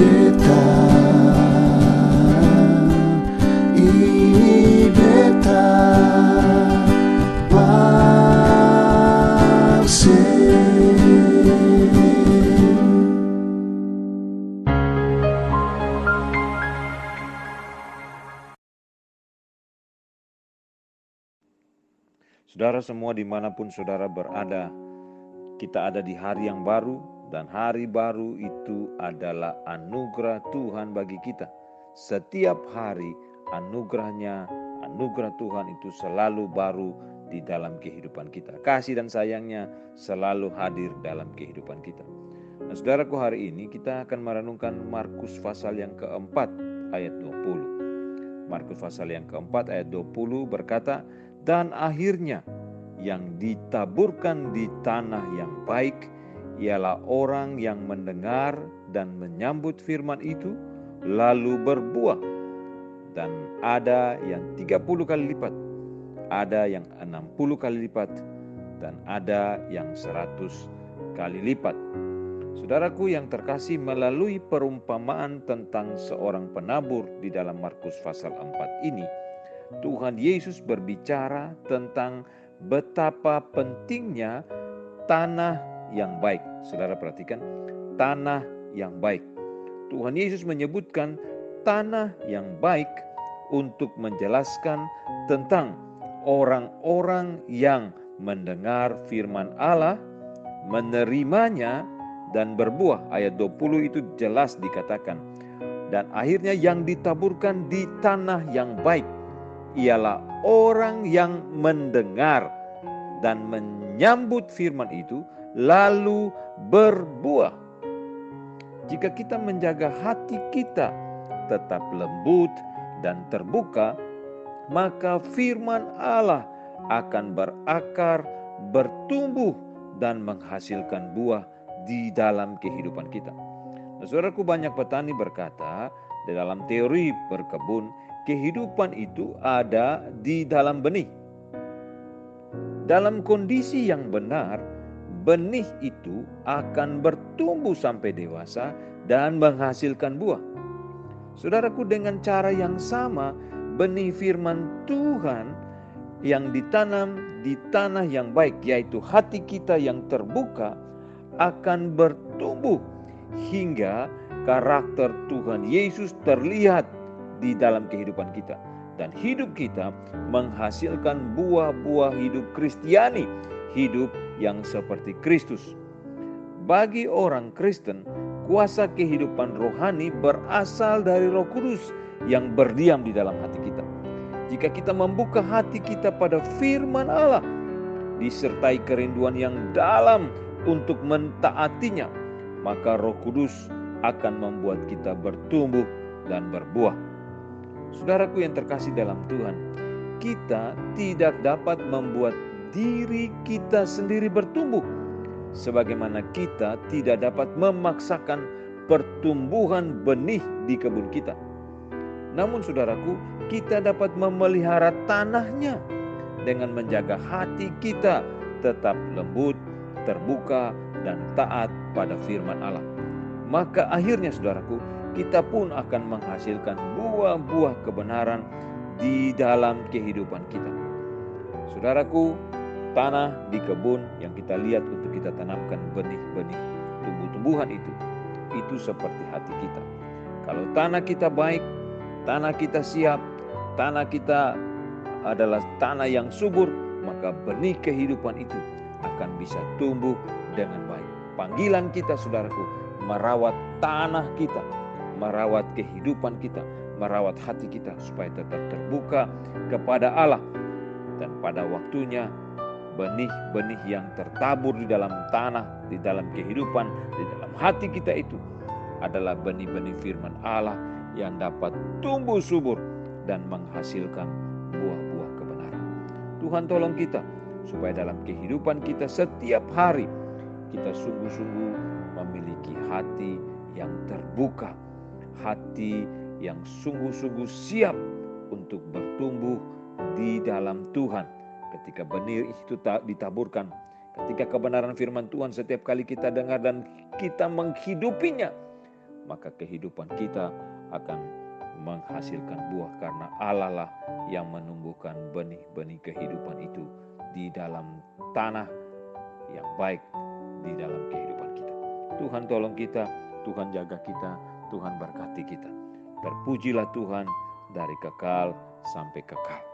beta, ini beta Saudara semua dimanapun saudara berada, kita ada di hari yang baru, dan hari baru itu adalah anugerah Tuhan bagi kita. Setiap hari anugerah Tuhan itu selalu baru di dalam kehidupan kita. Kasih dan sayangnya selalu hadir dalam kehidupan kita. Nah saudaraku, hari ini kita akan merenungkan Markus pasal yang keempat ayat 20. Markus pasal yang keempat ayat 20 berkata, dan akhirnya yang ditaburkan di tanah yang baik ialah orang yang mendengar dan menyambut firman itu lalu berbuah. Dan ada yang 30 kali lipat, ada yang 60 kali lipat, dan ada yang 100 kali lipat. Saudaraku yang terkasih, melalui perumpamaan tentang seorang penabur di dalam Markus pasal 4 ini, Tuhan Yesus berbicara tentang betapa pentingnya tanah yang baik. Saudara perhatikan, tanah yang baik. Tuhan Yesus menyebutkan tanah yang baik untuk menjelaskan tentang orang-orang yang mendengar firman Allah, menerimanya, dan berbuah. Ayat 20 itu jelas dikatakan, dan akhirnya yang ditaburkan di tanah yang baik ialah orang yang mendengar dan menyambut firman itu lalu berbuah. Jika kita menjaga hati kita tetap lembut dan terbuka, maka firman Allah akan berakar, bertumbuh, dan menghasilkan buah di dalam kehidupan kita. Nah, saudaraku, banyak petani berkata di dalam teori berkebun, kehidupan itu ada di dalam benih. Dalam kondisi yang benar, benih itu akan bertumbuh sampai dewasa dan menghasilkan buah. Saudaraku, dengan cara yang sama, benih firman Tuhan yang ditanam di tanah yang baik, yaitu hati kita yang terbuka, akan bertumbuh hingga karakter Tuhan Yesus terlihat di dalam kehidupan kita. Dan hidup kita menghasilkan buah-buah hidup Kristiani, hidup yang seperti Kristus. Bagi orang Kristen, kuasa kehidupan rohani berasal dari Roh Kudus yang berdiam di dalam hati kita. Jika kita membuka hati kita pada firman Allah, disertai kerinduan yang dalam untuk mentaatinya, maka Roh Kudus akan membuat kita bertumbuh dan berbuah. Saudaraku yang terkasih dalam Tuhan, kita tidak dapat membuat diri kita sendiri bertumbuh, sebagaimana kita tidak dapat memaksakan pertumbuhan benih di kebun kita. Namun saudaraku, kita dapat memelihara tanahnya dengan menjaga hati kita tetap lembut, terbuka, dan taat pada firman Allah. Maka akhirnya saudaraku, kita pun akan menghasilkan buah-buah kebenaran di dalam kehidupan kita. Saudaraku, tanah di kebun yang kita lihat untuk kita tanamkan benih-benih tumbuh-tumbuhan itu seperti hati kita. Kalau tanah kita baik, tanah kita siap, tanah kita adalah tanah yang subur, maka benih kehidupan itu akan bisa tumbuh dengan baik. Panggilan kita saudaraku, merawat tanah kita, merawat kehidupan kita, merawat hati kita supaya tetap terbuka kepada Allah. Dan pada waktunya benih-benih yang tertabur di dalam tanah, di dalam kehidupan, di dalam hati kita itu adalah benih-benih firman Allah yang dapat tumbuh subur dan menghasilkan buah-buah kebenaran. Tuhan tolong kita supaya dalam kehidupan kita setiap hari kita sungguh-sungguh memiliki hati yang terbuka, hati yang sungguh-sungguh siap untuk bertumbuh di dalam Tuhan. Ketika benih itu ditaburkan, ketika kebenaran firman Tuhan setiap kali kita dengar dan kita menghidupinya, maka kehidupan kita akan menghasilkan buah, karena Allah lah yang menumbuhkan benih-benih kehidupan itu di dalam tanah yang baik di dalam kehidupan kita. Tuhan tolong kita, Tuhan jaga kita, Tuhan berkati kita. Terpujilah Tuhan dari kekal sampai kekal.